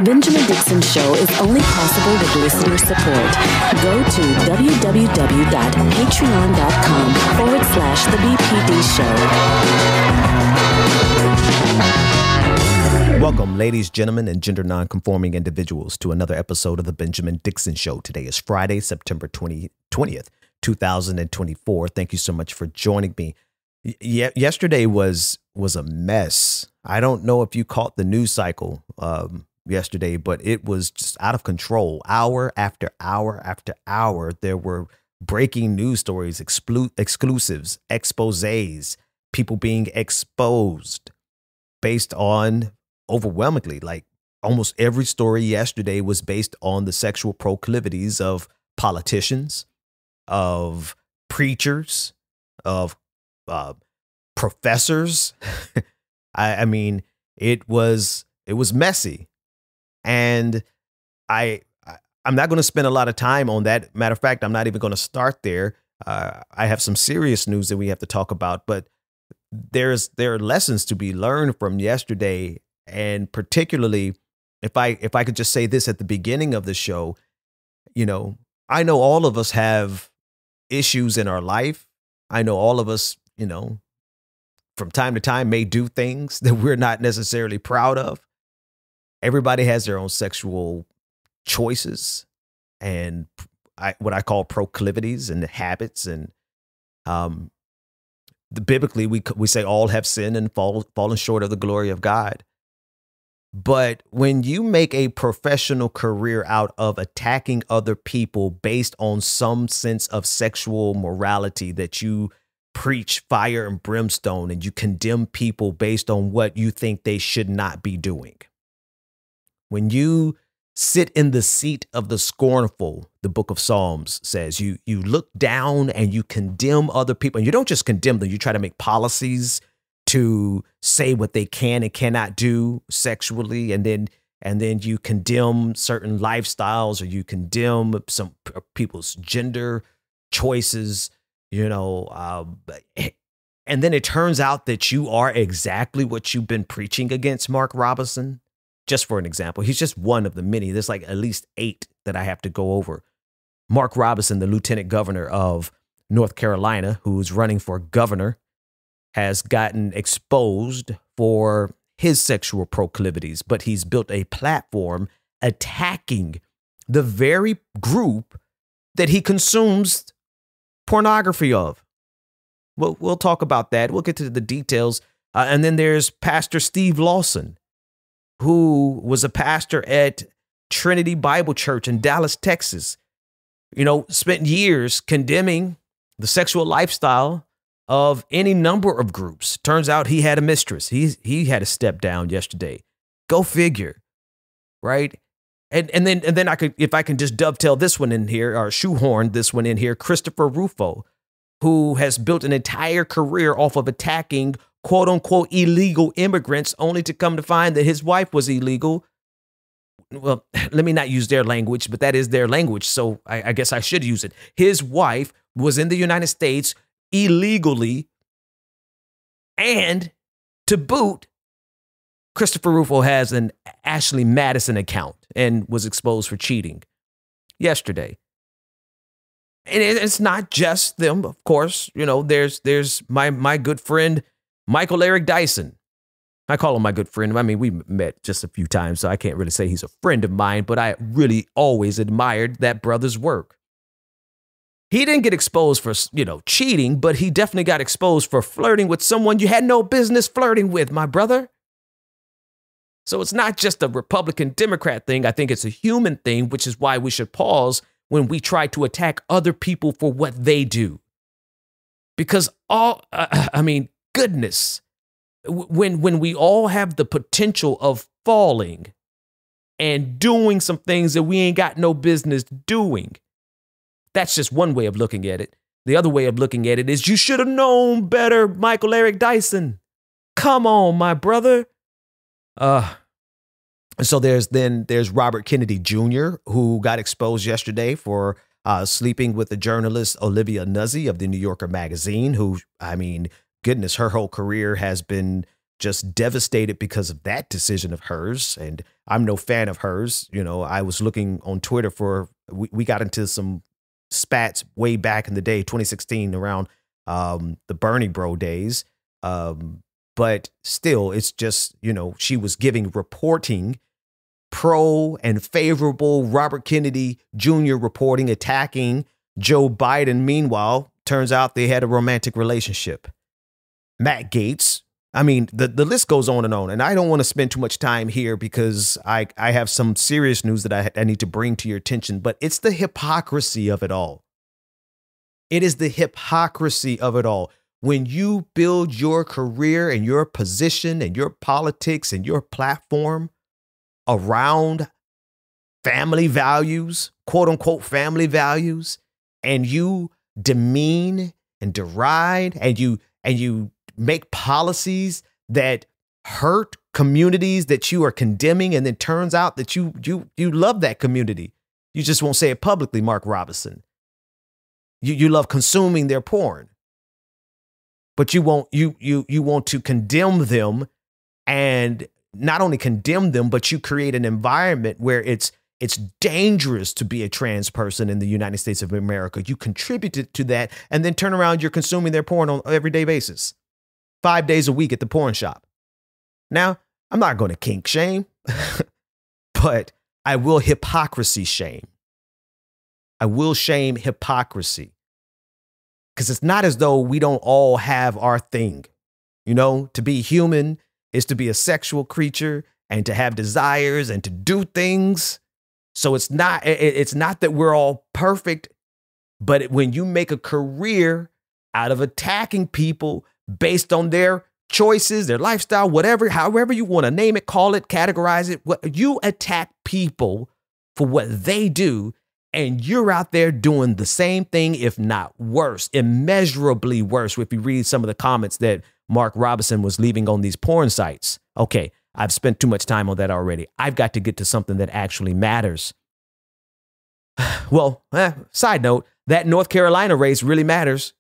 Benjamin Dixon Show is only possible with listener support. Go to www.patreon.com/The BPD Show. Welcome, ladies, gentlemen, and gender non-conforming individuals to another episode of The Benjamin Dixon Show. Today is Friday, September 20th, 2024. Thank you so much for joining me. Yesterday was a mess. I don't know if you caught the news cycle yesterday, but it was just out of control. Hour after hour after hour, there were breaking news stories, exclusives, exposés, people being exposed based on overwhelmingly, like almost every story yesterday was based on the sexual proclivities of politicians, of preachers, of professors. I mean, it was messy. And I'm not going to spend a lot of time on that. Matter of fact, I'm not even going to start there. I have some serious news that we have to talk about, but there are lessons to be learned from yesterday. And particularly, if I could just say this at the beginning of the show, you know, I know all of us have issues in our life. I know all of us, you know, from time to time may do things that we're not necessarily proud of. Everybody has their own sexual choices and what I call proclivities and habits. And biblically, we say all have sinned and fallen short of the glory of God. But when you make a professional career out of attacking other people based on some sense of sexual morality, that you preach fire and brimstone and you condemn people based on what you think they should not be doing, when you sit in the seat of the scornful, the book of Psalms says, you look down and you condemn other people, and you don't just condemn them, you try to make policies to say what they can and cannot do sexually, and then you condemn certain lifestyles, or you condemn some people's gender choices, you know, and then it turns out that you are exactly what you've been preaching against. Mark Robinson, just for an example, he's just one of the many. There's like at least 8 that I have to go over. Mark Robinson, the lieutenant governor of North Carolina, who's running for governor, has gotten exposed for his sexual proclivities, but he's built a platform attacking the very group that he consumes pornography of. We'll talk about that. We'll get to the details. And then there's Pastor Steve Lawson, who was a pastor at Trinity Bible Church in Dallas, Texas. You know, spent years condemning the sexual lifestyle of any number of groups. Turns out he had a mistress. He had a step down yesterday. Go figure, right? And then I could, if I can just dovetail this one in here, or shoehorn this one in here, Christopher Rufo, who has built an entire career off of attacking quote unquote illegal immigrants, only to come to find that his wife was illegal. Well, let me not use their language, but that is their language, so I guess I should use it. His wife was in the United States illegally, and to boot, Christopher Rufo has an Ashley Madison account and was exposed for cheating yesterday. And it's not just them, of course. You know, there's my good friend Michael Eric Dyson. I call him my good friend. I mean, we met just a few times, so I can't really say he's a friend of mine, but I really always admired that brother's work. He didn't get exposed for, you know, cheating, but he definitely got exposed for flirting with someone you had no business flirting with, my brother. So it's not just a Republican-Democrat thing. I think it's a human thing, which is why we should pause when we try to attack other people for what they do. Because goodness, when we all have the potential of falling and doing some things that we ain't got no business doing, that's just one way of looking at it. The other way of looking at it is you should have known better, Michael Eric Dyson. Come on, my brother. So there's Robert Kennedy Jr., who got exposed yesterday for sleeping with the journalist Olivia Nuzzi of the New Yorker magazine, who, I mean, goodness, her whole career has been just devastated because of that decision of hers. And I'm no fan of hers. You know, I was looking on Twitter for, we got into some spats way back in the day, 2016, around the Bernie bro days. But still, it's just, you know, she was reporting pro and favorable Robert Kennedy Jr. reporting, attacking Joe Biden. Meanwhile, turns out they had a romantic relationship. Matt Gaetz. I mean, the list goes on. And I don't want to spend too much time here because I have some serious news that I need to bring to your attention. But it's the hypocrisy of it all. It is the hypocrisy of it all. When you build your career and your position and your politics and your platform around family values, quote unquote family values, and you demean and deride and you make policies that hurt communities that you are condemning, and then turns out that you love that community. You just won't say it publicly, Mark Robinson. You love consuming their porn. But you want to condemn them, and not only condemn them, but you create an environment where it's dangerous to be a trans person in the United States of America. You contributed to that, and then turn around, you're consuming their porn on an everyday basis, 5 days a week at the porn shop. Now, I'm not going to kink shame, but I will hypocrisy shame. I will shame hypocrisy. Because it's not as though we don't all have our thing. You know, to be human is to be a sexual creature and to have desires and to do things. So it's not that we're all perfect, but when you make a career out of attacking people based on their choices, their lifestyle, whatever, however you want to name it, call it, categorize it, you attack people for what they do. And you're out there doing the same thing, if not worse, immeasurably worse. If you read some of the comments that Mark Robinson was leaving on these porn sites. Okay, I've spent too much time on that already. I've got to get to something that actually matters. Well, side note, that North Carolina race really matters.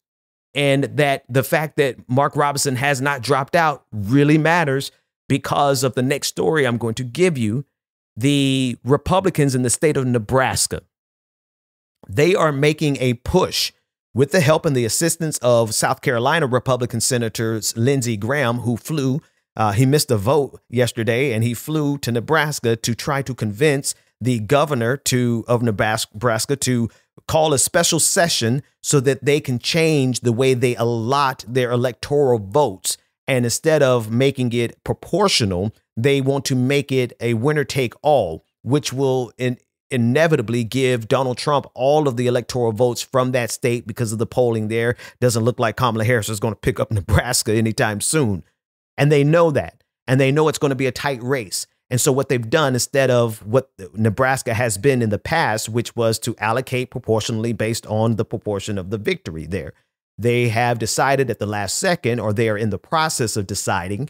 And that the fact that Mark Robinson has not dropped out really matters because of the next story I'm going to give you. The Republicans in the state of Nebraska. They are making a push with the help and the assistance of South Carolina Republican Senators Lindsey Graham, who flew. He missed a vote yesterday, and he flew to Nebraska to try to convince the governor of Nebraska to call a special session so that they can change the way they allot their electoral votes. And instead of making it proportional, they want to make it a winner take all, which will inevitably give Donald Trump all of the electoral votes from that state because of the polling there. Doesn't look like Kamala Harris is going to pick up Nebraska anytime soon. And they know that. And they know it's going to be a tight race. And so what they've done, instead of what Nebraska has been in the past, which was to allocate proportionally based on the proportion of the victory there, they have decided at the last second, or they are in the process of deciding,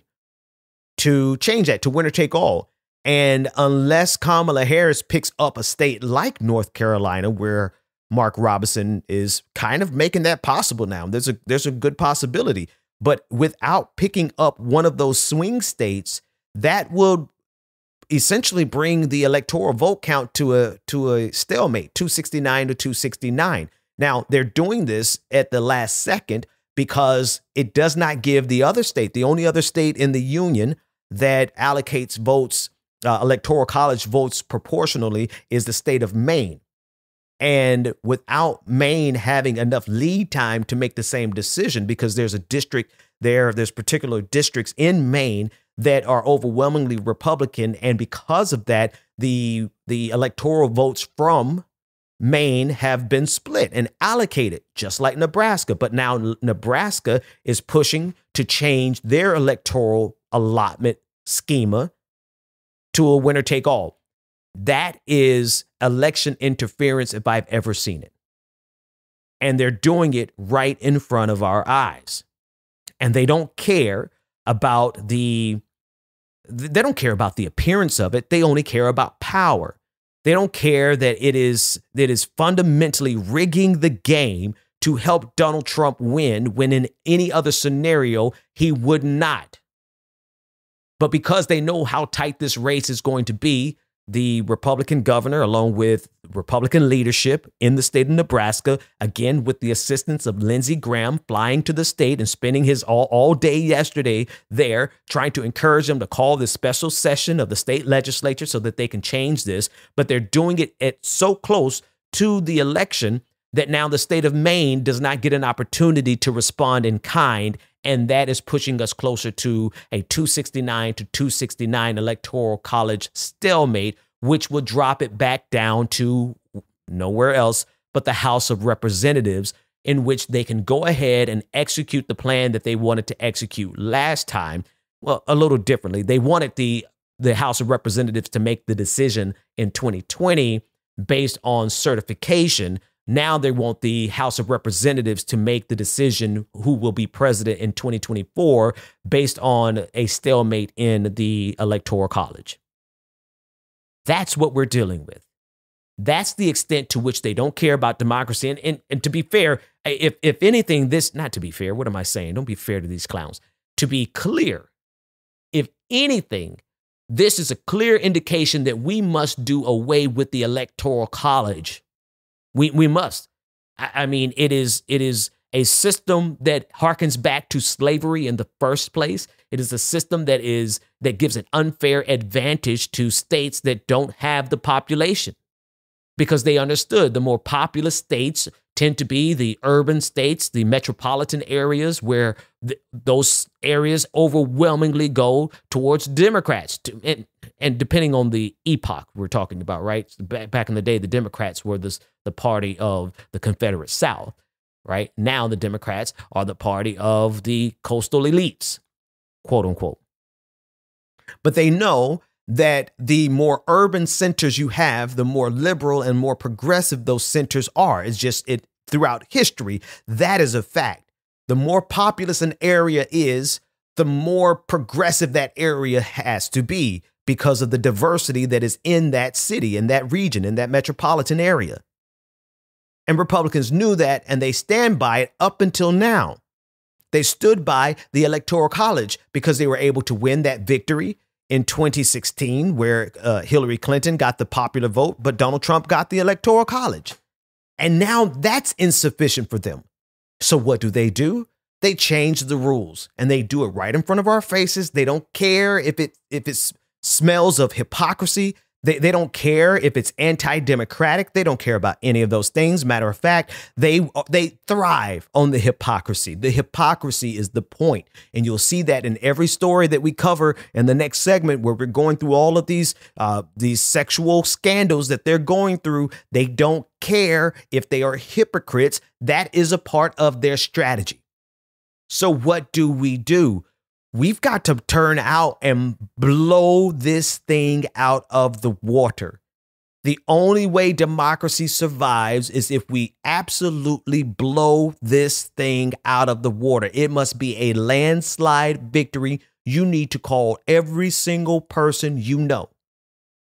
to change that to winner take all. And unless Kamala Harris picks up a state like North Carolina, where Mark Robinson is kind of making that possible now, there's a good possibility. But without picking up one of those swing states, that will essentially bring the electoral vote count to a stalemate, 269 to 269. Now, they're doing this at the last second because it does not give the other state, the only other state in the union that allocates votes, electoral college votes proportionally, is the state of Maine. And without Maine having enough lead time to make the same decision, because there's a district there's particular districts in Maine that are overwhelmingly Republican. And because of that, the electoral votes from Maine have been split and allocated, just like Nebraska. But now Nebraska is pushing to change their electoral allotment schema to a winner take all. That is election interference if I've ever seen it. And they're doing it right in front of our eyes. And they don't care about the appearance of it. They only care about power. They don't care that it is fundamentally rigging the game to help Donald Trump win, when in any other scenario he would not. But because they know how tight this race is going to be, the Republican governor, along with Republican leadership in the state of Nebraska, again, with the assistance of Lindsey Graham flying to the state and spending his all day yesterday there, trying to encourage them to call this special session of the state legislature so that they can change this. But they're doing it at so close to the election that now the state of Maine does not get an opportunity to respond in kind. And that is pushing us closer to a 269 to 269 electoral college stalemate, which will drop it back down to nowhere else but the House of Representatives, in which they can go ahead and execute the plan that they wanted to execute last time. Well, a little differently. They wanted the House of Representatives to make the decision in 2020 based on certification. Now they want the House of Representatives to make the decision who will be president in 2024 based on a stalemate in the Electoral College. That's what we're dealing with. That's the extent to which they don't care about democracy. And to be fair, if anything, not to be fair, what am I saying? Don't be fair to these clowns. To be clear, if anything, this is a clear indication that we must do away with the Electoral College. We must. I mean, it is a system that harkens back to slavery in the first place. It is a system that gives an unfair advantage to states that don't have the population, because they understood the more populous states tend to be the urban states, the metropolitan areas, where those areas overwhelmingly go towards Democrats. And depending on the epoch we're talking about, right? Back in the day, the Democrats were the party of the Confederate South, right? Now the Democrats are the party of the coastal elites, quote unquote. But they know that the more urban centers you have, the more liberal and more progressive those centers are. It's just throughout history, that is a fact. The more populous an area is, the more progressive that area has to be, because of the diversity that is in that city, in that region, in that metropolitan area. And Republicans knew that, and they stand by it up until now. They stood by the Electoral College because they were able to win that victory in 2016, where Hillary Clinton got the popular vote, but Donald Trump got the Electoral College. And now that's insufficient for them. So what do? They change the rules, and they do it right in front of our faces. They don't care if it smells of hypocrisy. They don't care if it's anti-democratic. They don't care about any of those things. Matter of fact, they thrive on the hypocrisy. The hypocrisy is the point. And you'll see that in every story that we cover in the next segment, where we're going through all of these sexual scandals that they're going through. They don't care if they are hypocrites. That is a part of their strategy. So what do? We've got to turn out and blow this thing out of the water. The only way democracy survives is if we absolutely blow this thing out of the water. It must be a landslide victory. You need to call every single person you know.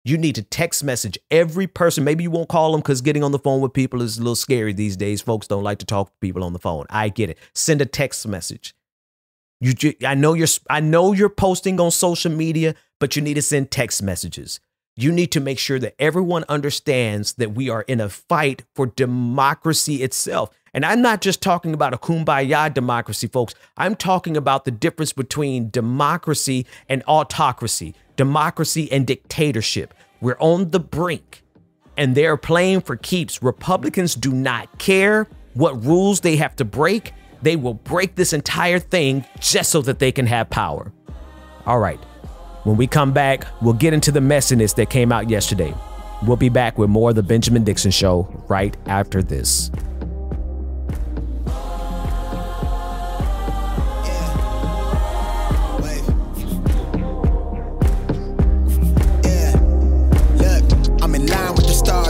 You need to text message every person. Maybe you won't call them because getting on the phone with people is a little scary these days. Folks don't like to talk to people on the phone. I get it. Send a text message. I know you're posting on social media, but you need to send text messages. You need to make sure that everyone understands that we are in a fight for democracy itself. And I'm not just talking about a kumbaya democracy, folks. I'm talking about the difference between democracy and autocracy, democracy and dictatorship. We're on the brink, and they're playing for keeps. Republicans do not care what rules they have to break. They will break this entire thing just so that they can have power. All right. When we come back, we'll get into the messiness that came out yesterday. We'll be back with more of the Benjamin Dixon Show right after this.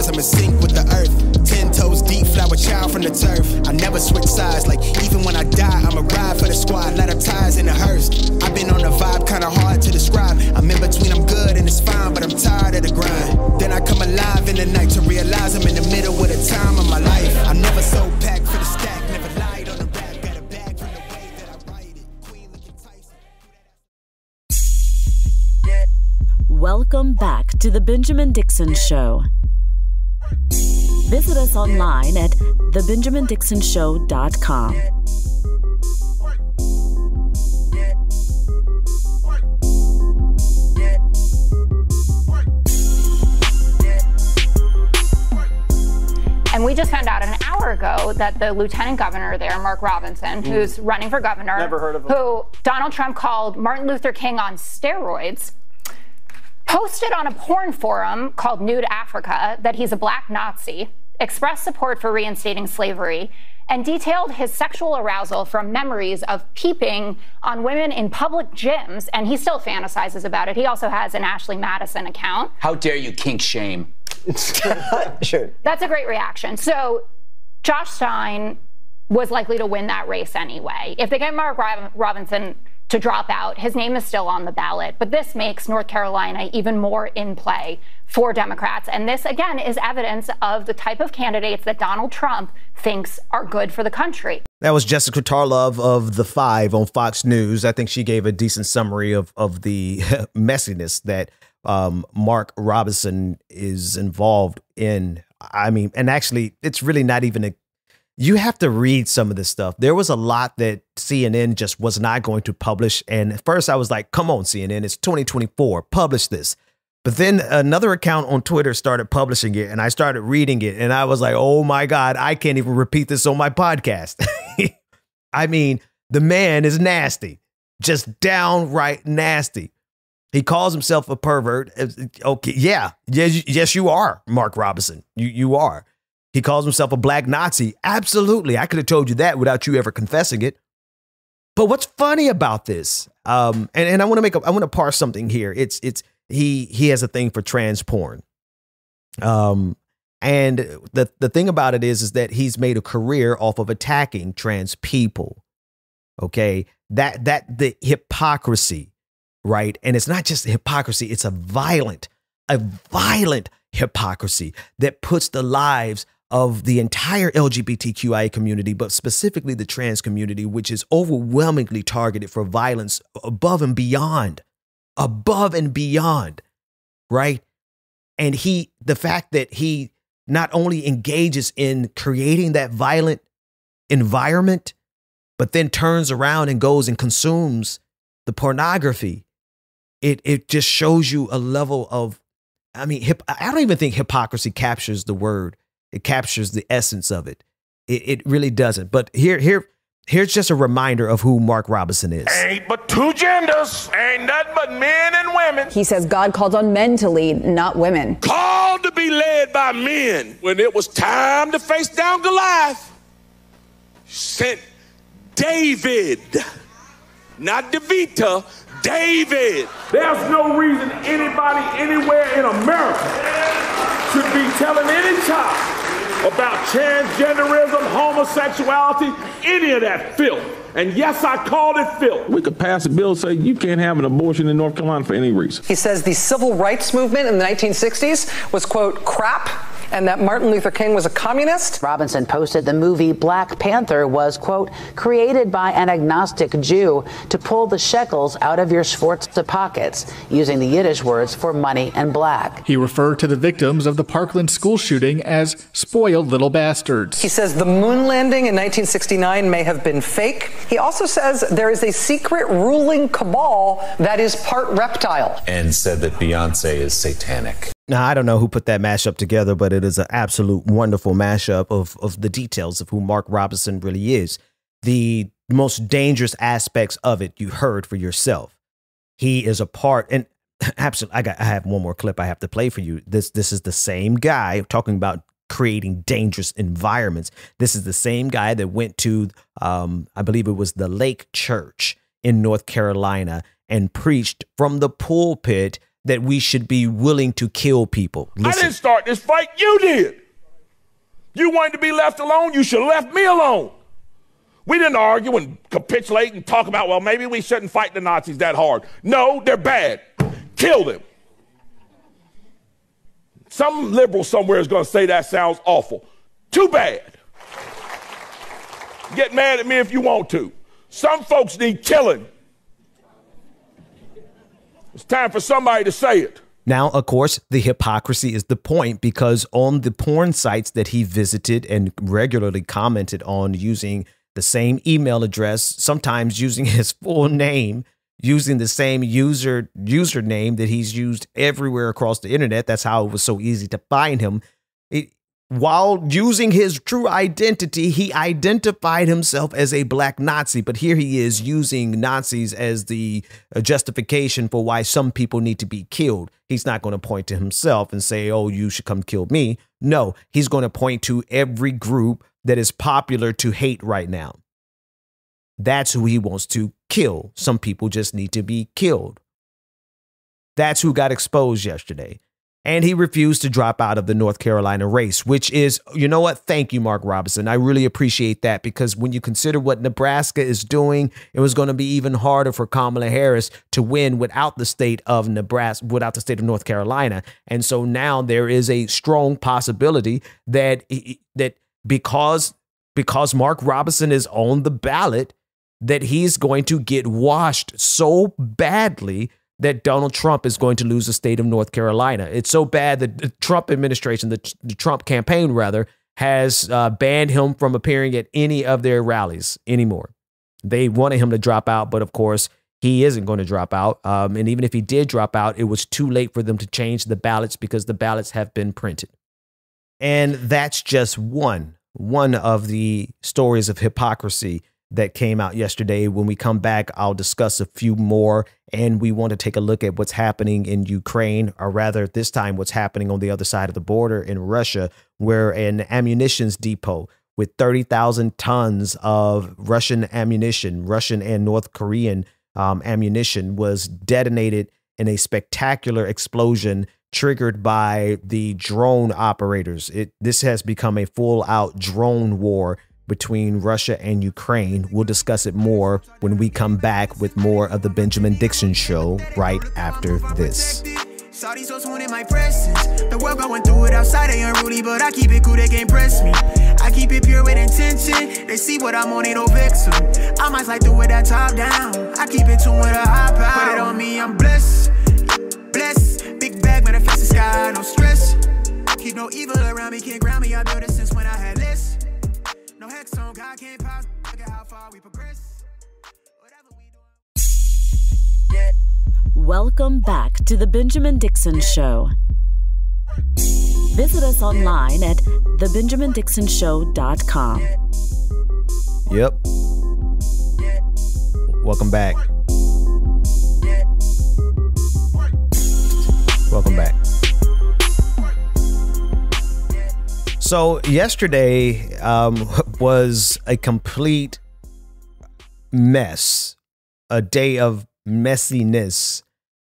I'm in sync with the earth, 10 toes deep, flower child from the turf. I never switch sides, like even when I die, I'ma ride for the squad, let her ties in the hearse. I've been on a vibe, kinda hard to describe. I'm in between, I'm good and it's fine, but I'm tired of the grind. Then I come alive in the night to realize I'm in the middle of the time of my life. I'm never so packed for the stack, never lied on the rap, got a bag from the way that I write it. Queen looking Tyson. to The Benjamin Dixon Show. Visit us online at thebenjamindixonshow.com. And we just found out an hour ago that the lieutenant governor there, Mark Robinson, who's running for governor, never heard of him, who Donald Trump called Martin Luther King on steroids, posted on a porn forum called Nude Africa that he's a black Nazi, expressed support for reinstating slavery, and detailed his sexual arousal from memories of peeping on women in public gyms. And he still fantasizes about it. He also has an Ashley Madison account. How dare you kink shame? Sure. That's a great reaction. So Josh Stein was likely to win that race anyway. If they get Mark Robinson to drop out, his name is still on the ballot. But this makes North Carolina even more in play for Democrats. And this, again, is evidence of the type of candidates that Donald Trump thinks are good for the country. That was Jessica Tarlov of The Five on Fox News. I think she gave a decent summary of the messiness that Mark Robinson is involved in. I mean, and actually, it's really not even you have to read some of this stuff. There was a lot that CNN just was not going to publish. And at first I was like, come on, CNN, it's 2024, publish this. But then another account on Twitter started publishing it and I started reading it. And I was like, oh my God, I can't even repeat this on my podcast. I mean, the man is nasty, just downright nasty. He calls himself a pervert. Okay, yeah, yes, you are, Mark Robinson. You are. He calls himself a black Nazi. Absolutely. I could have told you that without you ever confessing it. But what's funny about this, and I want to parse something here. He has a thing for trans porn. And the thing about it is that he's made a career off of attacking trans people. Okay, that the hypocrisy, right? And it's not just hypocrisy, it's a violent hypocrisy that puts the lives of the entire LGBTQIA community, but specifically the trans community, which is overwhelmingly targeted for violence above and beyond, right? And the fact that he not only engages in creating that violent environment, but then turns around and goes and consumes the pornography, it just shows you a level of, I mean, I don't even think hypocrisy captures the word. It captures the essence of it. It really doesn't. But here's just a reminder of who Mark Robinson is. Ain't but two genders. Ain't nothing but men and women. He says God called on men to lead, not women. Called to be led by men. When it was time to face down Goliath, sent David, not DeVita, David. There's no reason anybody anywhere in America should be telling any child about transgenderism, homosexuality, any of that filth. And yes, I called it filth. We could pass a bill saying you can't have an abortion in North Carolina for any reason. He says the civil rights movement in the 1960s was, quote, crap, and that Martin Luther King was a communist. Robinson posted the movie Black Panther was, quote, created by an agnostic Jew to pull the shekels out of your Sforza pockets, using the Yiddish words for money and black. He referred to the victims of the Parkland school shooting as spoiled little bastards. He says the moon landing in 1969 may have been fake. He also says there is a secret ruling cabal that is part reptile. And said that Beyonce is satanic. Now, I don't know who put that mashup together, but it is an absolute wonderful mashup of the details of who Mark Robinson really is. The most dangerous aspects of it you heard for yourself. He is a part, and absolutely, I have one more clip I have to play for you. This is the same guy talking about creating dangerous environments. This is the same guy that went to, I believe it was the Lake Church in North Carolina and preached from the pulpit that we should be willing to kill people. Listen. I didn't start this fight, you did. You wanted to be left alone, you should have left me alone. We didn't argue and capitulate and talk about, well, maybe we shouldn't fight the Nazis that hard. No, they're bad. Kill them. Some liberal somewhere is going to say that sounds awful. Too bad. Get mad at me if you want to. Some folks need killing. It's time for somebody to say it. Now, of course, the hypocrisy is the point, because on the porn sites that he visited and regularly commented on, using the same email address, sometimes using his full name, using the same username that he's used everywhere across the internet. That's how it was so easy to find him. While using his true identity, he identified himself as a black Nazi. But here he is using Nazis as the justification for why some people need to be killed. He's not going to point to himself and say, oh, you should come kill me. No, he's going to point to every group that is popular to hate right now. That's who he wants to kill. Some people just need to be killed. That's who got exposed yesterday. And he refused to drop out of the North Carolina race, which is, you know what? Thank you, Mark Robinson. I really appreciate that, because when you consider what Nebraska is doing, it was going to be even harder for Kamala Harris to win without the state of Nebraska, without the state of North Carolina. And so now there is a strong possibility that because Mark Robinson is on the ballot, that he's going to get washed so badly that Donald Trump is going to lose the state of North Carolina. It's so bad that the Trump administration, the Trump campaign rather, has banned him from appearing at any of their rallies anymore. They wanted him to drop out, but of course he isn't going to drop out. And even if he did drop out, it was too late for them to change the ballots, because the ballots have been printed. And that's just one of the stories of hypocrisy that came out yesterday. When we come back, I'll discuss a few more, and we want to take a look at what's happening in Ukraine, or rather this time what's happening on the other side of the border in Russia, where an ammunitions depot with 30,000 tons of Russian ammunition, Russian and North Korean ammunition, was detonated in a spectacular explosion triggered by the drone operators. This has become a full-out drone war between Russia and Ukraine. We'll discuss it more when we come back with more of the Benjamin Dixon Show right after this. Saudis was wanting my presence. The world going through it outside, they unruly, but I keep it cool, they can't press me. I keep it pure with intention. They see what I'm on, ain't no vixen. I might slide through with that top down. I keep it tuned with a high power. Put it on me, I'm blessed. Blessed. Big bag, manifest the sky, no stress. Keep no evil around me, can't ground me. I built it since when I had less. No hex on, God can't pass. Look at how far we progress. Whatever we do. Yeah. Welcome back to the Benjamin Dixon Show. Visit us online at thebenjamindixonshow.com. Yep. Welcome back. Welcome back. So yesterday was a complete mess, a day of messiness.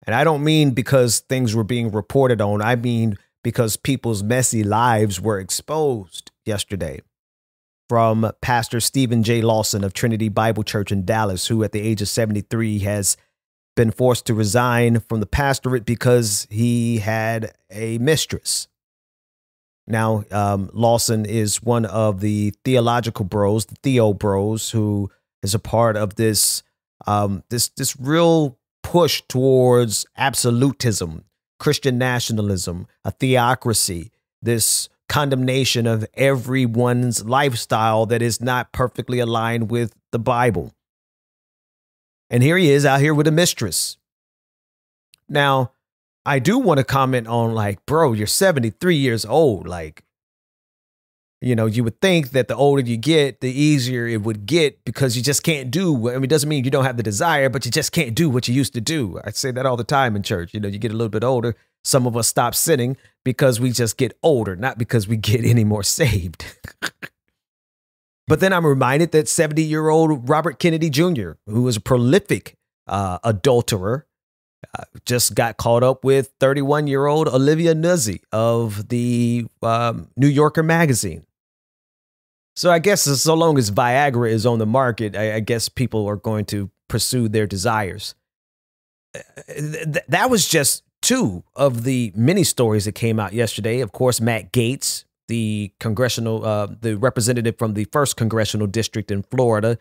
And I don't mean because things were being reported on. I mean because people's messy lives were exposed yesterday. From Pastor Stephen J. Lawson of Trinity Bible Church in Dallas, who at the age of 73 has been forced to resign from the pastorate because he had a mistress. Now, Lawson is one of the theological bros, the Theo bros, who is a part of this this real push towards absolutism, Christian nationalism, a theocracy, this condemnation of everyone's lifestyle that is not perfectly aligned with the Bible. And here he is out here with a mistress. Now, I do want to comment on, like, bro, you're 73 years old. Like, you know, you would think that the older you get, the easier it would get, because you just can't do. I mean, it doesn't mean you don't have the desire, but you just can't do what you used to do. I say that all the time in church. You know, you get a little bit older. Some of us stop sinning because we just get older, not because we get any more saved. But then I'm reminded that 70-year-old Robert Kennedy Jr., who was a prolific adulterer, just got caught up with 31-year-old Olivia Nuzzi of the New Yorker magazine. So I guess so long as Viagra is on the market, I guess people are going to pursue their desires. That was just two of the many stories that came out yesterday. Of course, Matt Gaetz, the the representative from the 1st Congressional District in Florida.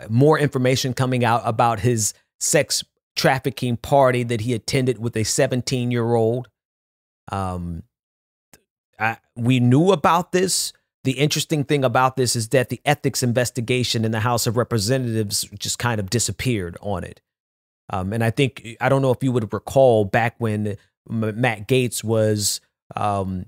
More information coming out about his sex trafficking party that he attended with a 17-year-old. We knew about this. The interesting thing about this is that the ethics investigation in the House of Representatives just kind of disappeared on it. And I don't know if you would recall back when Matt Gaetz was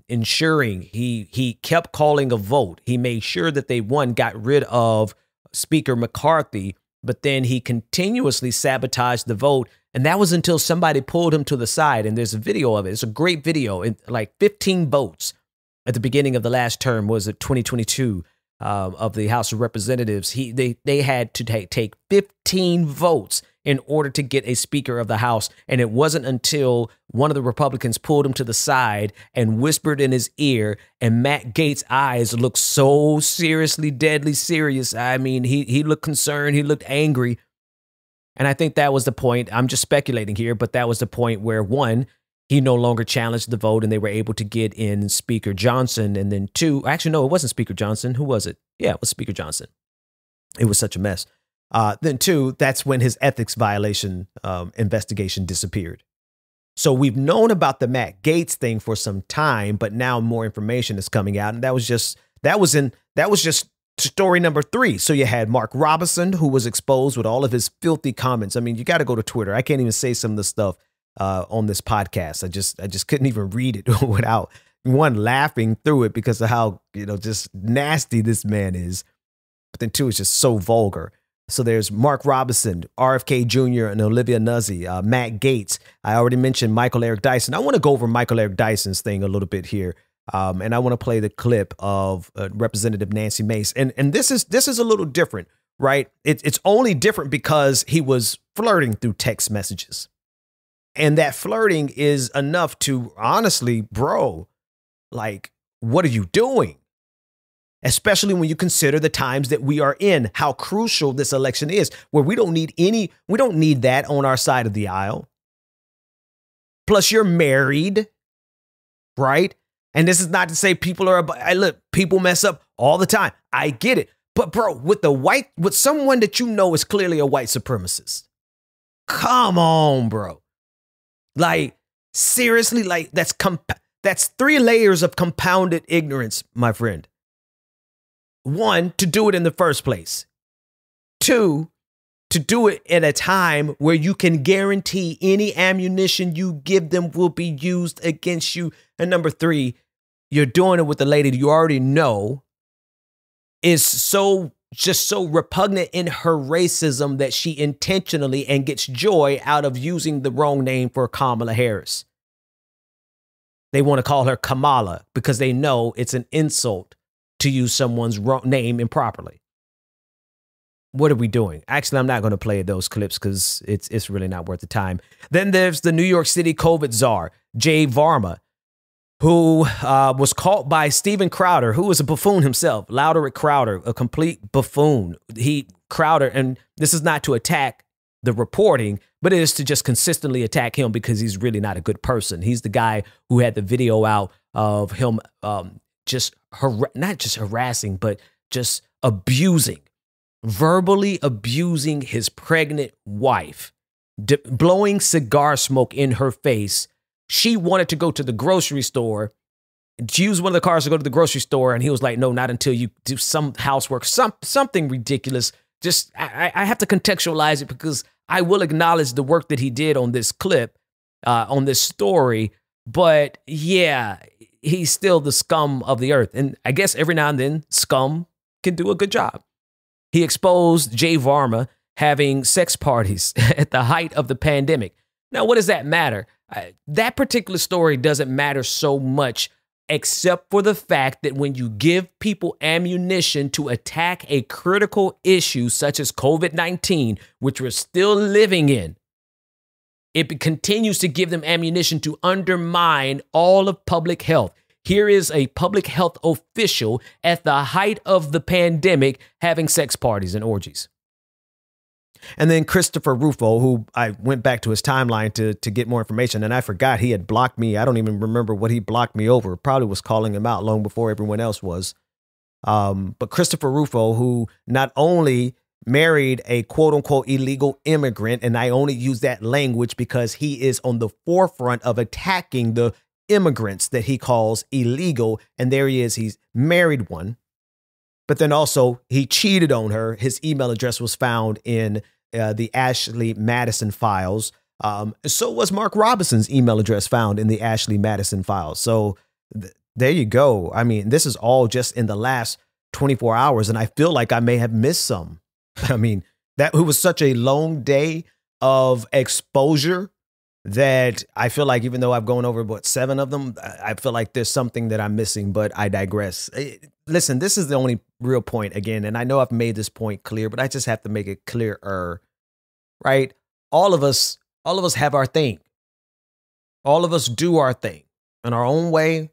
ensuring he kept calling a vote. He made sure that they, one, got rid of Speaker McCarthy, but then he continuously sabotaged the vote. And that was until somebody pulled him to the side. And there's a video of it. It's a great video. Like 15 votes at the beginning of the last term, was it 2022 of the House of Representatives. They had to take 15 votes in order to get a Speaker of the House. And it wasn't until one of the Republicans pulled him to the side and whispered in his ear, and Matt Gaetz' eyes looked so seriously, deadly serious. I mean, he looked concerned. He looked angry. And I think that was the point. I'm just speculating here, but that was the point where, one, he no longer challenged the vote and they were able to get in Speaker Johnson. And then two, actually, no, it wasn't Speaker Johnson. Who was it? Yeah, it was Speaker Johnson. It was such a mess. Then two, that's when his ethics violation investigation disappeared. So we've known about the Matt Gaetz thing for some time, but now more information is coming out. And that was just story number 3. So you had Mark Robinson, who was exposed with all of his filthy comments. I mean, you got to go to Twitter. I can't even say some of the stuff on this podcast. I just couldn't even read it without, one, laughing through it because of how, just nasty this man is. But then two, it's just so vulgar. So there's Mark Robinson, RFK Jr., and Olivia Nuzzi, Matt Gaetz. I already mentioned Michael Eric Dyson. I want to go over Michael Eric Dyson's thing a little bit here. And I want to play the clip of Representative Nancy Mace. And this is a little different, right? It's only different because he was flirting through text messages. And that flirting is enough to, honestly, bro, like, what are you doing? Especially when you consider the times that we are in, how crucial this election is, where we don't need that on our side of the aisle. Plus, you're married, right? And this is not to say people people mess up all the time. I get it. But bro, with someone that you know is clearly a white supremacist. Come on, bro. Like, seriously, like that's 3 layers of compounded ignorance, my friend. 1, to do it in the first place. 2, to do it at a time where you can guarantee any ammunition you give them will be used against you. And number 3, you're doing it with a lady you already know is so repugnant in her racism that she intentionally and gets joy out of using the wrong name for Kamala Harris. They want to call her Kamala because they know it's an insult to use someone's wrong name improperly. What are we doing? Actually, I'm not going to play those clips because it's really not worth the time. Then there's the New York City COVID czar, Jay Varma, who was caught by Steven Crowder, who was a buffoon himself. Louderick Crowder, a complete buffoon. Crowder, and this is not to attack the reporting, but it is to just consistently attack him because he's really not a good person. He's the guy who had the video out of him not just harassing, but just verbally abusing his pregnant wife, blowing cigar smoke in her face. She wanted to go to the grocery store. She used one of the cars to go to the grocery store, and he was like, no, not until you do some housework, something ridiculous. Just, I have to contextualize it because I will acknowledge the work that he did on this clip, on this story. But yeah, he's still the scum of the earth. And I guess every now and then, scum can do a good job. He exposed Jay Varma having sex parties at the height of the pandemic. Now, what does that matter? That particular story doesn't matter so much, except for the fact that when you give people ammunition to attack a critical issue such as COVID-19, which we're still living in, it continues to give them ammunition to undermine all of public health. Here is a public health official at the height of the pandemic having sex parties and orgies. And then Christopher Rufo, who I went back to his timeline to get more information, and I forgot he had blocked me. I don't even remember what he blocked me over. Probably was calling him out long before everyone else was. But Christopher Rufo, who not only married a quote unquote illegal immigrant. And I only use that language because he is on the forefront of attacking the immigrants that he calls illegal. And there he is. He's married one. But then also he cheated on her. His email address was found in the Ashley Madison files. So was Mark Robinson's email address found in the Ashley Madison files. So there you go. I mean, this is all just in the last 24 hours. And I feel like I may have missed some. I mean, it was such a long day of exposure that I feel like even though I've gone over, 7 of them, I feel like there's something that I'm missing, but I digress. Listen, this is the only real point again. And I know I've made this point clear, but I just have to make it clearer, right? All of us have our thing. All of us do our thing in our own way.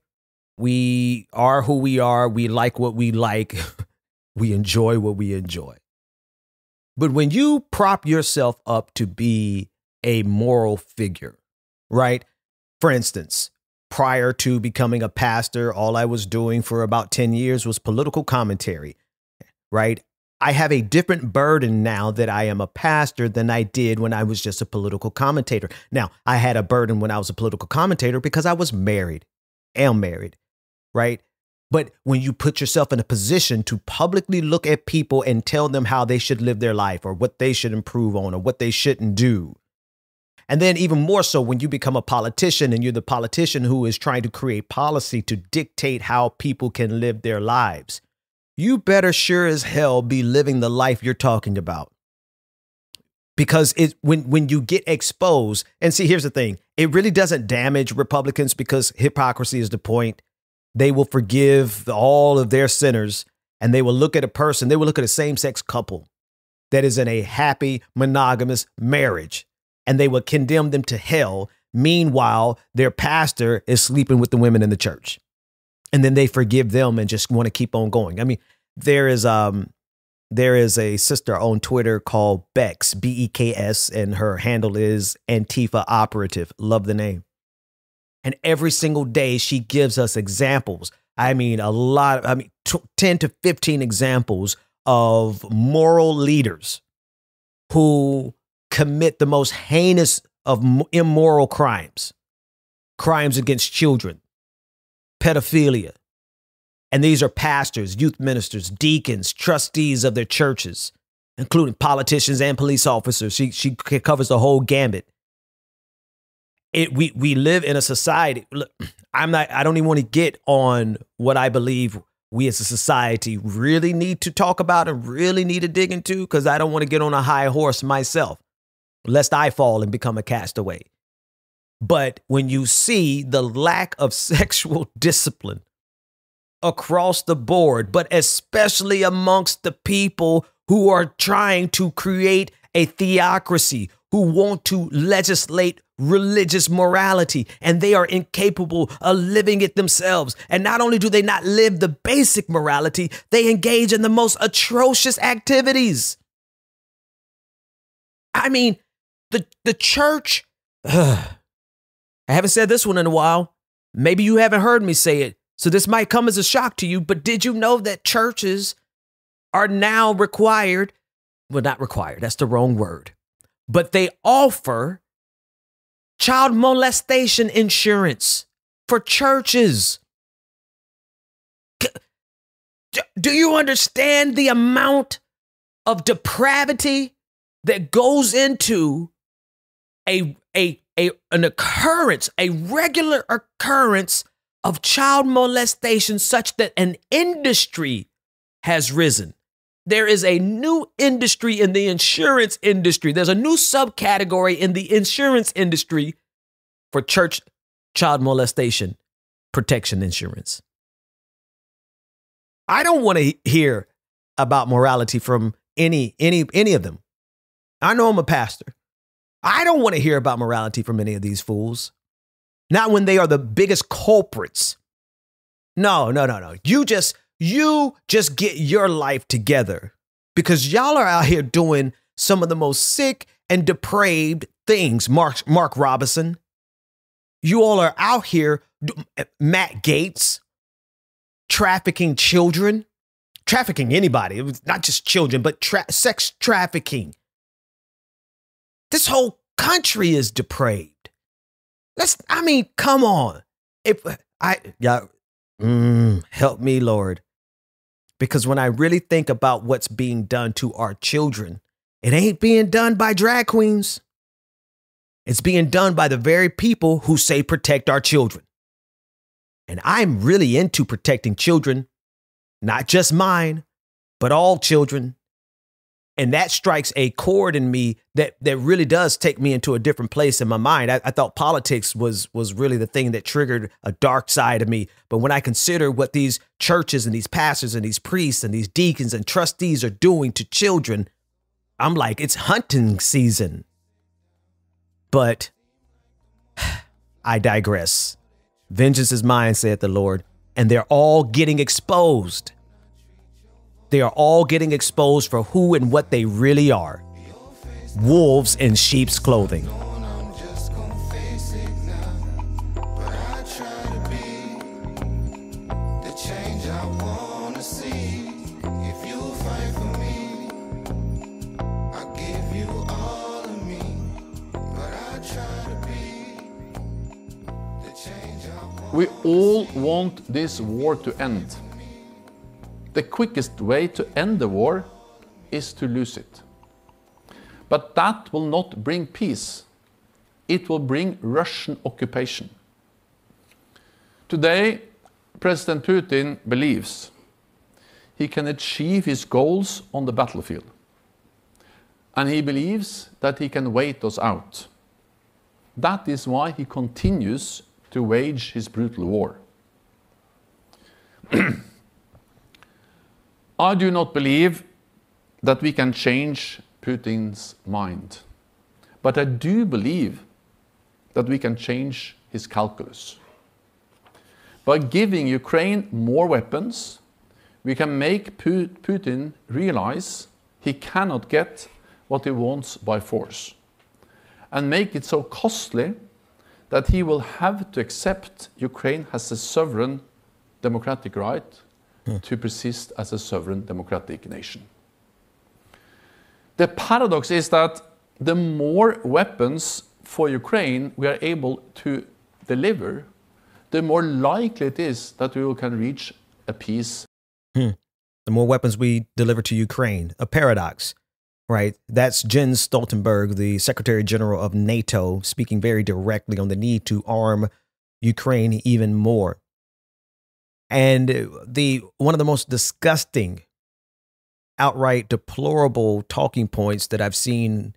We are who we are. We like what we like. We enjoy what we enjoy. But when you prop yourself up to be a moral figure, right? For instance, prior to becoming a pastor, all I was doing for about 10 years was political commentary, right? I have a different burden now that I am a pastor than I did when I was just a political commentator. Now, I had a burden when I was a political commentator because I was married, am married, right? But when you put yourself in a position to publicly look at people and tell them how they should live their life or what they should improve on or what they shouldn't do. And then even more so when you become a politician and you're the politician who is trying to create policy to dictate how people can live their lives. You better sure as hell be living the life you're talking about. Because when you get exposed, and see, here's the thing, it really doesn't damage Republicans because hypocrisy is the point. They will forgive all of their sinners and they will look at a person, they will look at a same-sex couple that is in a happy, monogamous marriage, and they will condemn them to hell. Meanwhile, their pastor is sleeping with the women in the church. And then they forgive them and just want to keep on going. I mean, there is a sister on Twitter called Bex, Beks, and her handle is Antifa Operative. Love the name. And every single day she gives us examples. I mean, 10 to 15 examples of moral leaders who commit the most heinous of immoral crimes against children, pedophilia. And these are pastors, youth ministers, deacons, trustees of their churches, including politicians and police officers. She covers the whole gambit. We live in a society. Look, I don't even want to get on what I believe we as a society really need to talk about and really need to dig into, because I don't want to get on a high horse myself, lest I fall and become a castaway. But when you see the lack of sexual discipline across the board, but especially amongst the people who are trying to create a theocracy, who want to legislate religious morality, and they are incapable of living it themselves. And not only do they not live the basic morality, they engage in the most atrocious activities. I mean, the church, I haven't said this one in a while. Maybe you haven't heard me say it, so this might come as a shock to you, but did you know that churches are now required, well, not required, that's the wrong word, but they offer child molestation insurance for churches. Do you understand the amount of depravity that goes into an occurrence, a regular occurrence of child molestation, such that an industry has risen? There is a new industry in the insurance industry. There's a new subcategory in the insurance industry for church child molestation protection insurance. I don't want to hear about morality from any of them. I know I'm a pastor. I don't want to hear about morality from any of these fools. Not when they are the biggest culprits. No. You just get your life together, because y'all are out here doing some of the most sick and depraved things. Mark Robinson, you all are out here, Matt Gaetz, trafficking children, trafficking anybody. It was not just children, but sex trafficking. This whole country is depraved. Come on. Help me, Lord. Because when I really think about what's being done to our children, it ain't being done by drag queens. It's being done by the very people who say protect our children. And I'm really into protecting children, not just mine, but all children. And that strikes a chord in me that really does take me into a different place in my mind. I thought politics was really the thing that triggered a dark side of me. But when I consider what these churches and these pastors and these priests and these deacons and trustees are doing to children, I'm like, it's hunting season. But I digress. Vengeance is mine, saith the Lord, and they're all getting exposed. They are all getting exposed for who and what they really are. Wolves in sheep's clothing. We all want this war to end. The quickest way to end the war is to lose it. But that will not bring peace. It will bring Russian occupation. Today, President Putin believes he can achieve his goals on the battlefield. And he believes that he can wait us out. That is why he continues to wage his brutal war. I do not believe that we can change Putin's mind, but I do believe that we can change his calculus. By giving Ukraine more weapons, we can make Putin realize he cannot get what he wants by force, and make it so costly that he will have to accept Ukraine has a sovereign democratic right to persist as a sovereign democratic nation. The paradox is that the more weapons for Ukraine we are able to deliver, the more likely it is that we can reach a peace. The more weapons we deliver to Ukraine, a paradox, right? That's Jens Stoltenberg, the Secretary General of NATO, speaking very directly on the need to arm Ukraine even more. And one of the most disgusting, outright deplorable talking points that I've seen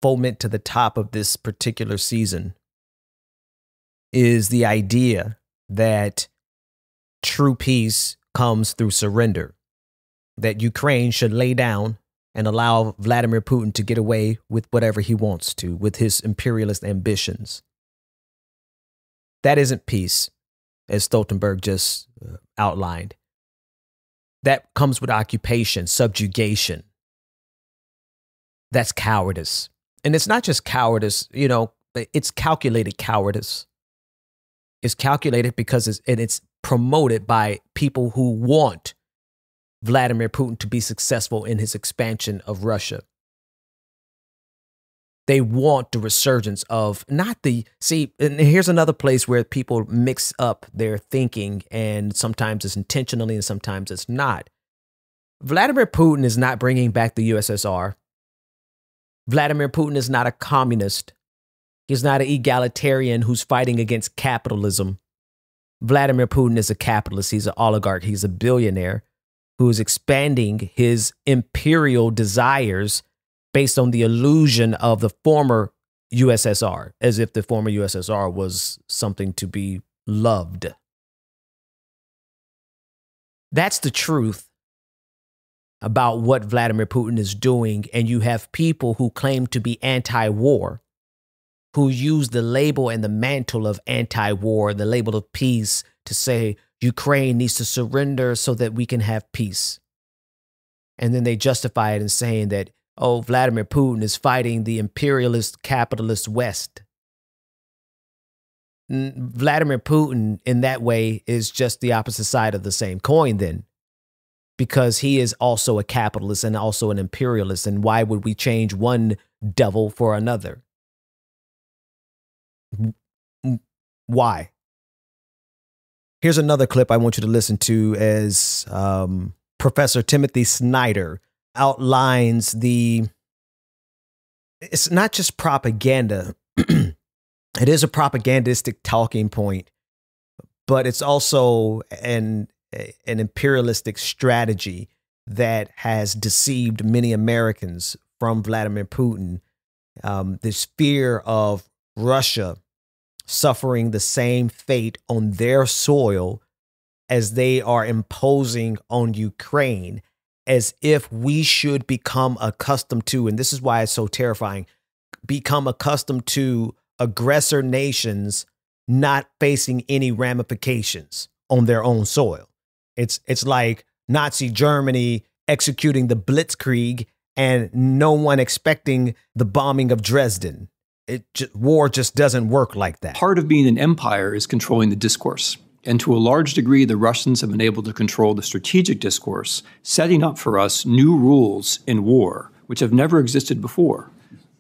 foment to the top of this particular season is the idea that true peace comes through surrender, that Ukraine should lay down and allow Vladimir Putin to get away with whatever he wants to, with his imperialist ambitions. That isn't peace, as Stoltenberg just outlined. That comes with occupation, subjugation. That's cowardice. And it's not just cowardice, it's calculated cowardice. It's calculated because it's promoted by people who want Vladimir Putin to be successful in his expansion of Russia. They want the resurgence of and here's another place where people mix up their thinking, and sometimes it's intentionally and sometimes it's not. Vladimir Putin is not bringing back the USSR. Vladimir Putin is not a communist. He's not an egalitarian who's fighting against capitalism. Vladimir Putin is a capitalist. He's an oligarch. He's a billionaire who is expanding his imperial desires based on the illusion of the former USSR, as if the former USSR was something to be loved. That's the truth about what Vladimir Putin is doing. And you have people who claim to be anti-war, who use the label and the mantle of anti-war, the label of peace, to say Ukraine needs to surrender so that we can have peace. And then they justify it in saying that, oh, Vladimir Putin is fighting the imperialist capitalist West. Vladimir Putin, in that way, is just the opposite side of the same coin then. because he is also a capitalist and also an imperialist. And why would we change one devil for another? Why? Here's another clip I want you to listen to as Professor Timothy Snyder outlines it's not just propaganda. It is a propagandistic talking point, but it's also an imperialistic strategy that has deceived many Americans from Vladimir Putin. This fear of Russia suffering the same fate on their soil as they are imposing on Ukraine, as if we should become accustomed to, and this is why it's so terrifying, become accustomed to aggressor nations not facing any ramifications on their own soil. It's like Nazi Germany executing the Blitzkrieg and no one expecting the bombing of Dresden. War just doesn't work like that. Part of being an empire is controlling the discourse. And to a large degree, the Russians have been able to control the strategic discourse, setting up for us new rules in war, which have never existed before.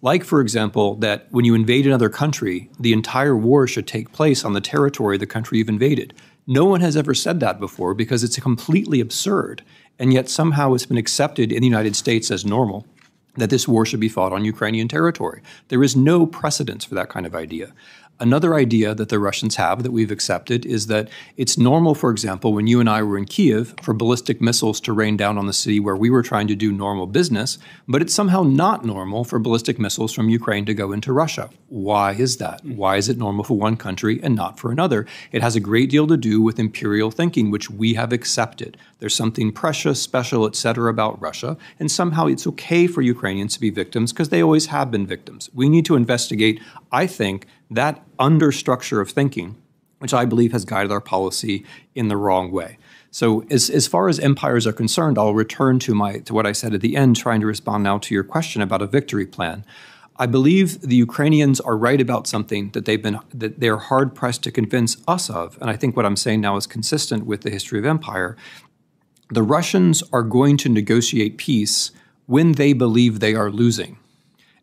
Like, for example, that when you invade another country, the entire war should take place on the territory of the country you've invaded. No one has ever said that before because it's completely absurd. And yet somehow it's been accepted in the United States as normal that this war should be fought on Ukrainian territory. There is no precedence for that kind of idea. Another idea that the Russians have that we've accepted is that it's normal, for example, when you and I were in Kiev, for ballistic missiles to rain down on the city where we were trying to do normal business, but it's somehow not normal for ballistic missiles from Ukraine to go into Russia. Why is that? Why is it normal for one country and not for another? It has a great deal to do with imperial thinking, which we have accepted. There's something precious, special, etc. about Russia, and somehow it's okay for Ukrainians to be victims because they always have been victims. We need to investigate, I think, that understructure of thinking, which I believe has guided our policy in the wrong way. So as far as empires are concerned, I'll return to what I said at the end, trying to respond now to your question about a victory plan. I believe the Ukrainians are right about something that they're hard pressed to convince us of, and I think what I'm saying now is consistent with the history of empire. The Russians are going to negotiate peace when they believe they are losing.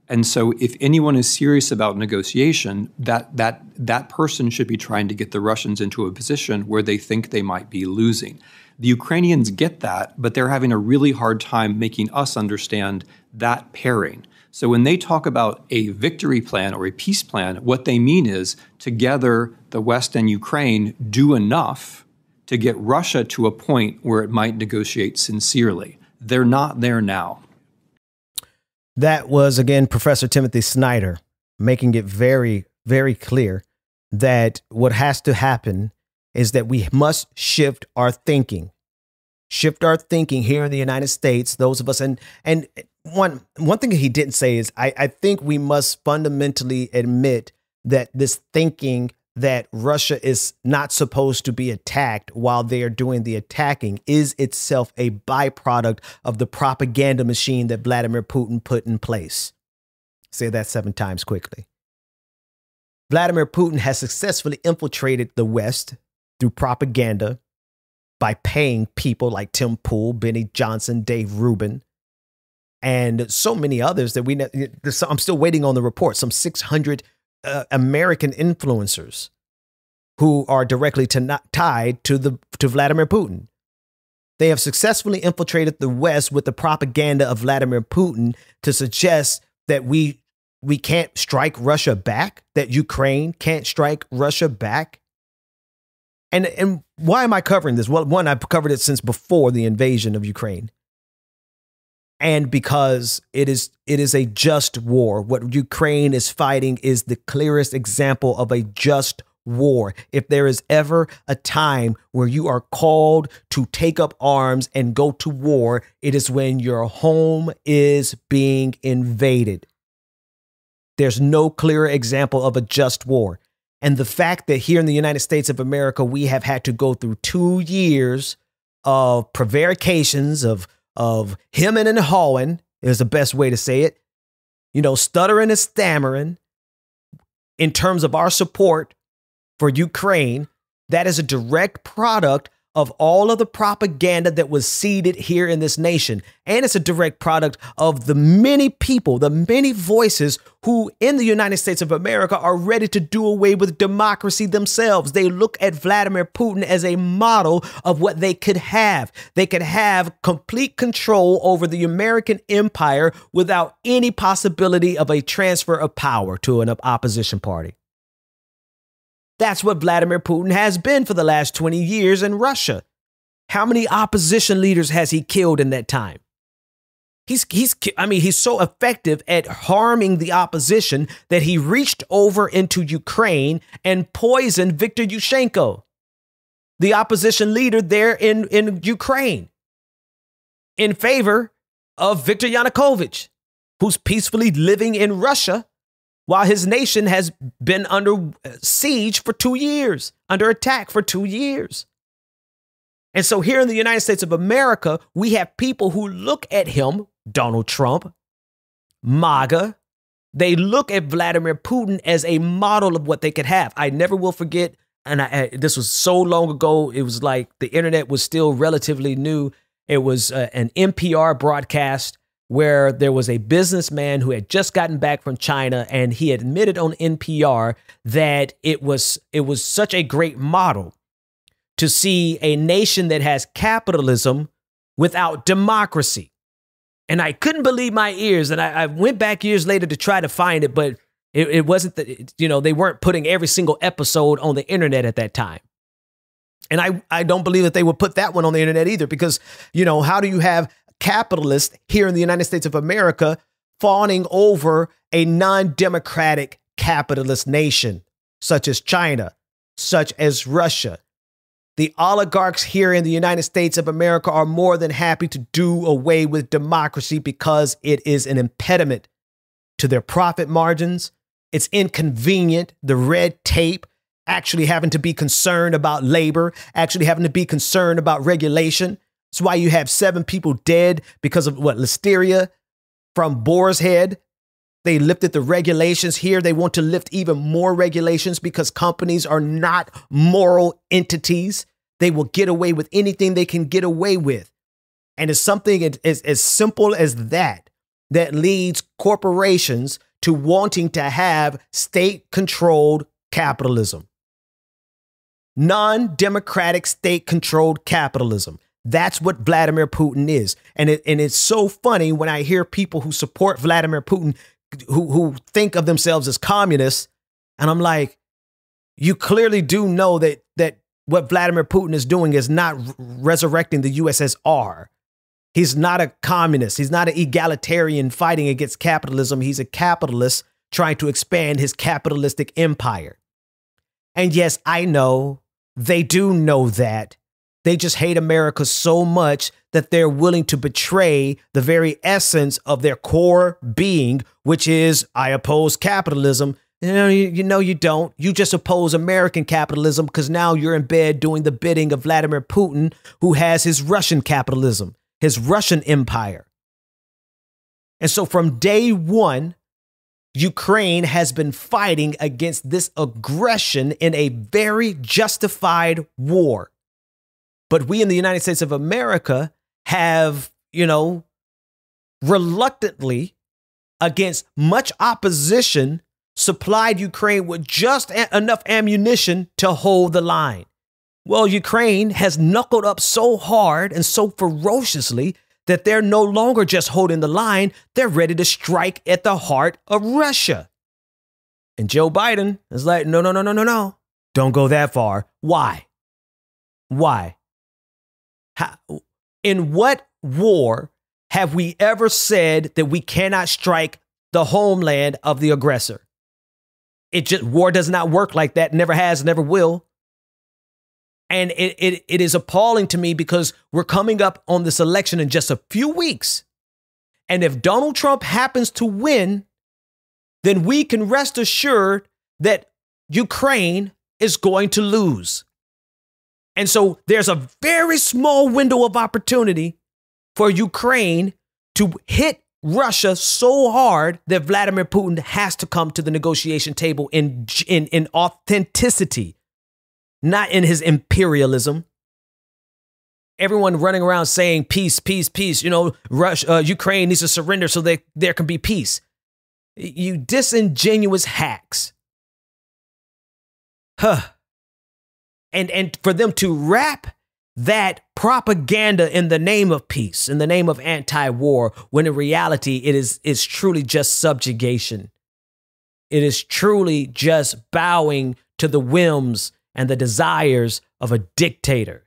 And so if anyone is serious about negotiation, that person should be trying to get the Russians into a position where they think they might be losing. The Ukrainians get that, but they're having a really hard time making us understand that pairing. So when they talk about a victory plan or a peace plan, what they mean is together the West and Ukraine do enough to get Russia to a point where it might negotiate sincerely. They're not there now. That was, again, Professor Timothy Snyder making it very, very clear that what has to happen is that we must shift our thinking. Shift our thinking here in the United States, those of us. And one thing that he didn't say is I think we must fundamentally admit that this thinking that Russia is not supposed to be attacked while they are doing the attacking is itself a byproduct of the propaganda machine that Vladimir Putin put in place. Say that 7 times quickly. Vladimir Putin has successfully infiltrated the West through propaganda by paying people like Tim Pool, Benny Johnson, Dave Rubin, and so many others that we know. I'm still waiting on the report. Some 600 American influencers who are directly tied to Vladimir Putin. They have successfully infiltrated the West with the propaganda of Vladimir Putin to suggest that we can't strike Russia back, that Ukraine can't strike Russia back. And why am I covering this? Well, one, I've covered it since before the invasion of Ukraine. And because it is a just war. What Ukraine is fighting is the clearest example of a just war. If there is ever a time where you are called to take up arms and go to war, it is when your home is being invaded. There's no clearer example of a just war. And the fact that here in the United States of America, we have had to go through 2 years of prevarications, of hemming and hawing is the best way to say it, stuttering and stammering in terms of our support for Ukraine, that is a direct product of all of the propaganda that was seeded here in this nation. And it's a direct product of the many people, the many voices who in the United States of America are ready to do away with democracy themselves. They look at Vladimir Putin as a model of what they could have. They could have complete control over the American empire without any possibility of a transfer of power to an opposition party. That's what Vladimir Putin has been for the last 20 years in Russia. How many opposition leaders has he killed in that time? He's so effective at harming the opposition that he reached over into Ukraine and poisoned Viktor Yushchenko, the opposition leader there in Ukraine, in favor of Viktor Yanukovych, who's peacefully living in Russia while his nation has been under siege for 2 years, under attack for 2 years. And so here in the United States of America, we have people who look at him, Donald Trump, MAGA. They look at Vladimir Putin as a model of what they could have. I never will forget, and this was so long ago, it was like the internet was still relatively new. It was an NPR broadcast where there was a businessman who had just gotten back from China, and he admitted on NPR that it was such a great model to see a nation that has capitalism without democracy. And I couldn't believe my ears, and I went back years later to try to find it, but it wasn't, they weren't putting every single episode on the internet at that time. And I don't believe that they would put that one on the internet either, because, how do you have capitalists here in the United States of America fawning over a non-democratic capitalist nation such as China, such as Russia? The oligarchs here in the United States of America are more than happy to do away with democracy because it is an impediment to their profit margins. It's inconvenient, the red tape, actually having to be concerned about labor, actually having to be concerned about regulation. That's why you have 7 people dead because of listeria from boar's head. They lifted the regulations here. They want to lift even more regulations because companies are not moral entities. They will get away with anything they can get away with. And it's something as simple as that leads corporations to wanting to have state-controlled capitalism. Non-democratic state-controlled capitalism. That's what Vladimir Putin is. And it's so funny when I hear people who support Vladimir Putin who think of themselves as communists. And I'm like, you clearly do know that what Vladimir Putin is doing is not resurrecting the USSR. He's not a communist. He's not an egalitarian fighting against capitalism. He's a capitalist trying to expand his capitalistic empire. And yes, I know they do know that. They just hate America so much that they're willing to betray the very essence of their core being, which is, I oppose capitalism. You don't. You just oppose American capitalism because now you're in bed doing the bidding of Vladimir Putin, who has his Russian capitalism, his Russian empire. And so from day one, Ukraine has been fighting against this aggression in a very justified war. But we in the United States of America have, reluctantly, against much opposition, supplied Ukraine with just enough ammunition to hold the line. Well, Ukraine has knuckled up so hard and so ferociously that they're no longer just holding the line. They're ready to strike at the heart of Russia. And Joe Biden is like, no. Don't go that far. Why? In what war have we ever said that we cannot strike the homeland of the aggressor? War does not work like that. Never has, never will. And it is appalling to me because we're coming up on this election in just a few weeks. And if Donald Trump happens to win, then we can rest assured that Ukraine is going to lose. And so there's a very small window of opportunity for Ukraine to hit Russia so hard that Vladimir Putin has to come to the negotiation table in authenticity, not in his imperialism. everyone running around saying peace, peace, peace. You know, Ukraine needs to surrender so that there can be peace. You disingenuous hacks. And for them to wrap that propaganda in the name of peace, in the name of anti-war, when in reality it is truly just subjugation. It is truly just bowing to the whims and the desires of a dictator.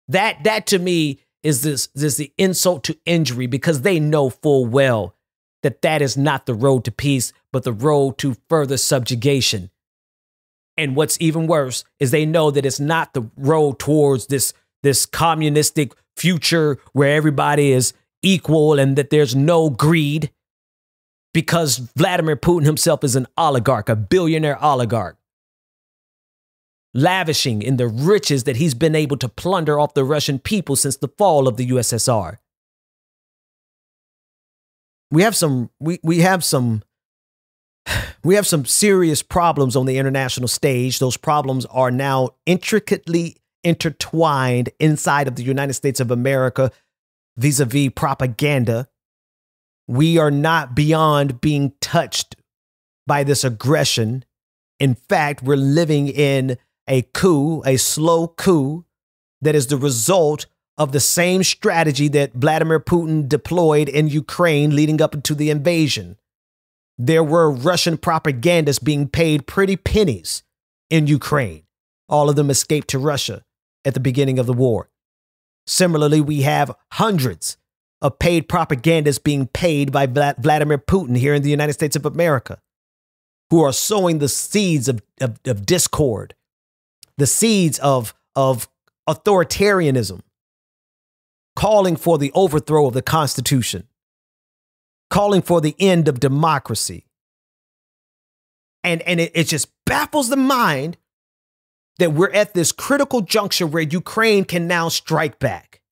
That to me is the insult to injury, because they know full well that is not the road to peace, but the road to further subjugation. And what's even worse is they know that it's not the road towards this communistic future where everybody is equal and that there's no greed, because Vladimir Putin himself is an oligarch, a billionaire oligarch, lavishing in the riches that he's been able to plunder off the Russian people since the fall of the USSR. We have some serious problems on the international stage. Those problems are now intricately intertwined inside of the United States of America vis-a-vis propaganda. We are not beyond being touched by this aggression. In fact, we're living in a coup, a slow coup, that is the result of the same strategy that Vladimir Putin deployed in Ukraine leading up into the invasion. There were Russian propagandists being paid pretty pennies in Ukraine. All of them escaped to Russia at the beginning of the war. Similarly, we have hundreds of paid propagandists being paid by Vladimir Putin here in the United States of America, who are sowing the seeds of discord, the seeds of authoritarianism, calling for the overthrow of the Constitution, calling for the end of democracy. And it just baffles the mind that we're at this critical juncture where Ukraine can now strike back.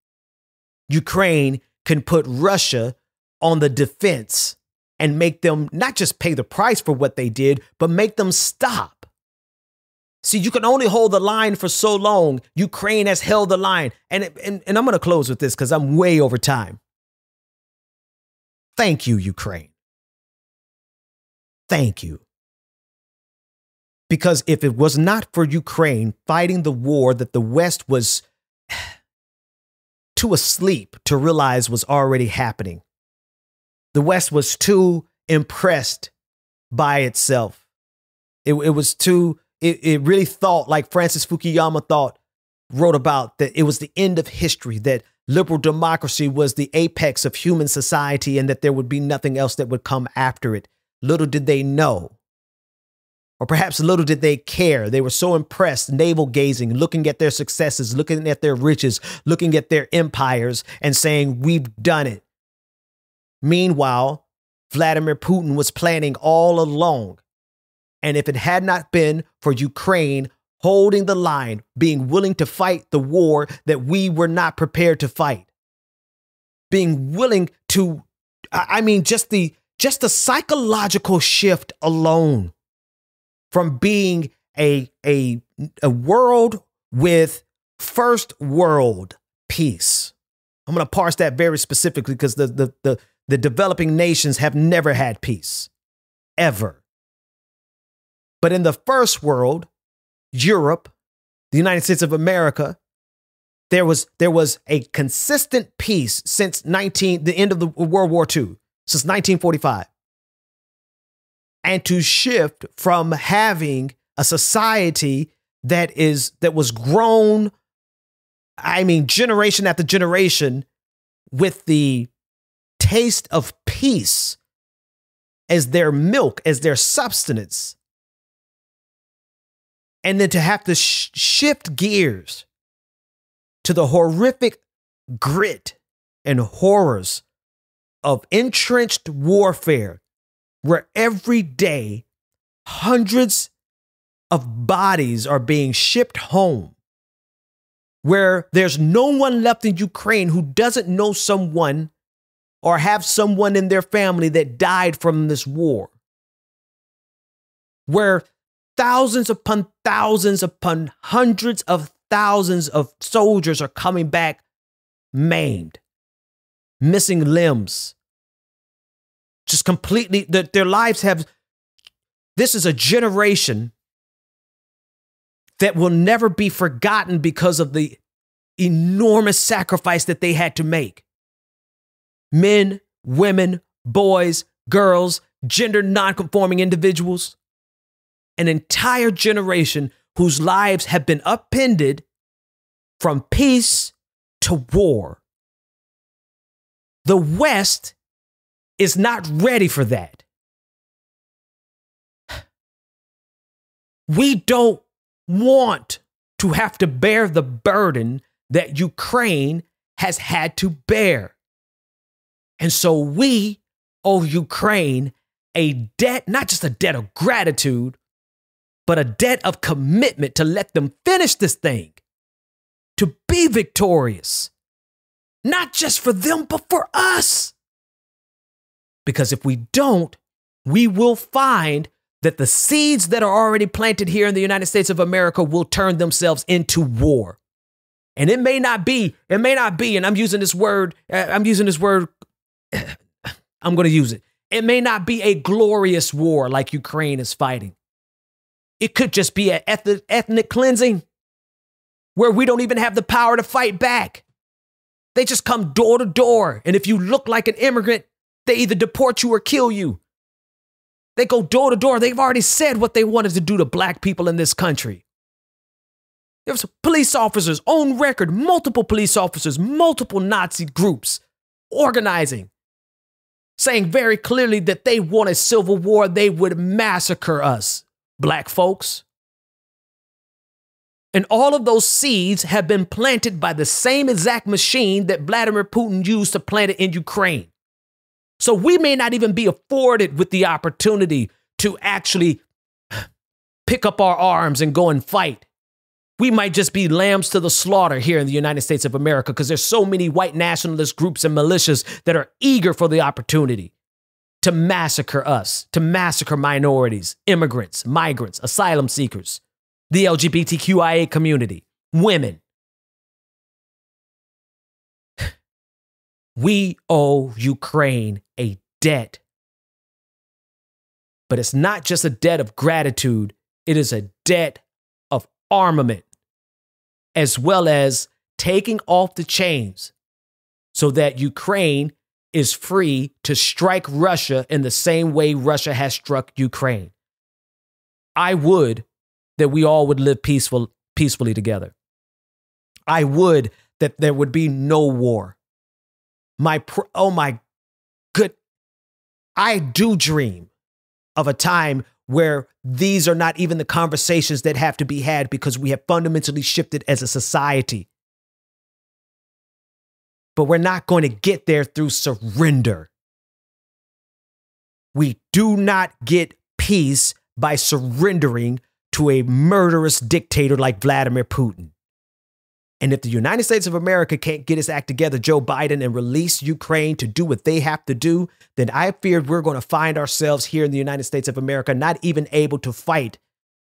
Ukraine can put Russia on the defense and make them not just pay the price for what they did, but make them stop. See, you can only hold the line for so long. Ukraine has held the line. And I'm going to close with this because I'm way over time. Thank you, Ukraine. Thank you. Because if it was not for Ukraine fighting the war that the West was too asleep to realize was already happening, the West was too impressed by itself. It really thought, like Francis Fukuyama wrote about, that it was the end of history, that liberal democracy was the apex of human society and that there would be nothing else that would come after it. Little did they know, or perhaps little did they care. They were so impressed, navel gazing, looking at their successes, looking at their riches, looking at their empires and saying, we've done it. Meanwhile, Vladimir Putin was planning all along. And if it had not been for Ukraine holding the line, being willing to fight the war that we were not prepared to fight, being willing to, just the psychological shift alone from being a world with first world peace. I'm going to parse that very specifically because the developing nations have never had peace, ever. But in the first world, Europe, the United States of America, there was a consistent peace since the end of the World War II, since 1945. And to shift from having a society that was grown, generation after generation, with the taste of peace as their milk, as their substance. And then to have to shift gears to the horrific grit and horrors of entrenched warfare, where every day hundreds of bodies are being shipped home, where there's no one left in Ukraine who doesn't know someone or have someone in their family that died from this war, where thousands upon hundreds of thousands of soldiers are coming back maimed, missing limbs, just completely, their lives have, this is a generation that will never be forgotten because of the enormous sacrifice that they had to make. Men, women, boys, girls, gender nonconforming individuals, an entire generation whose lives have been upended from peace to war. The West is not ready for that. We don't want to have to bear the burden that Ukraine has had to bear. And so we owe Ukraine a debt, not just a debt of gratitude, but a debt of commitment to let them finish this thing, to be victorious, not just for them, but for us. Because if we don't, we will find that the seeds that are already planted here in the United States of America will turn themselves into war. And it may not be, and I'm using this word, I'm going to use it. It may not be a glorious war like Ukraine is fighting. It could just be an ethnic cleansing where we don't even have the power to fight back. They just come door to door. And if you look like an immigrant, they either deport you or kill you. They go door to door. They've already said what they wanted to do to black people in this country. There's police officers on record, multiple police officers, multiple Nazi groups organizing, saying very clearly that they want a civil war. They would massacre us, black folks. And all of those seeds have been planted by the same exact machine that Vladimir Putin used to plant it in Ukraine. So we may not even be afforded with the opportunity to actually pick up our arms and go and fight. We might just be lambs to the slaughter here in the United States of America because there's so many white nationalist groups and militias that are eager for the opportunity to massacre us, to massacre minorities, immigrants, migrants, asylum seekers, the LGBTQIA community, women. We owe Ukraine a debt. But it's not just a debt of gratitude. It is a debt of armament, as well as taking off the chains so that Ukraine is free to strike Russia in the same way Russia has struck Ukraine. I would that we all would live peacefully together. I would that there would be no war. I do dream of a time where these are not even the conversations that have to be had because we have fundamentally shifted as a society. But we're not going to get there through surrender. We do not get peace by surrendering to a murderous dictator like Vladimir Putin. And if the United States of America can't get its act together, Joe Biden, and release Ukraine to do what they have to do, then I fear we're going to find ourselves here in the United States of America not even able to fight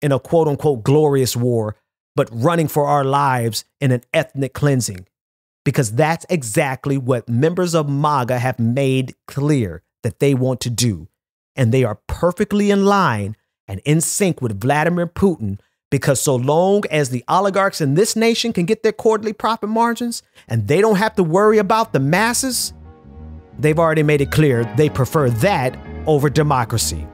in a quote unquote glorious war, but running for our lives in an ethnic cleansing. Because that's exactly what members of MAGA have made clear that they want to do. And they are perfectly in line and in sync with Vladimir Putin. Because so long as the oligarchs in this nation can get their quarterly profit margins and they don't have to worry about the masses, they've already made it clear they prefer that over democracy.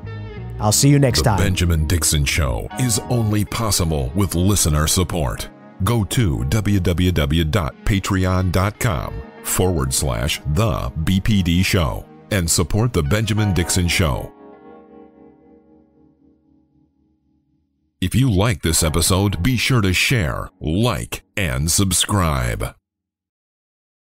I'll see you next time. The Benjamin Dixon Show is only possible with listener support. Go to www.patreon.com/TheBPD Show and support The Benjamin Dixon Show. If you like this episode, be sure to share, like, and subscribe.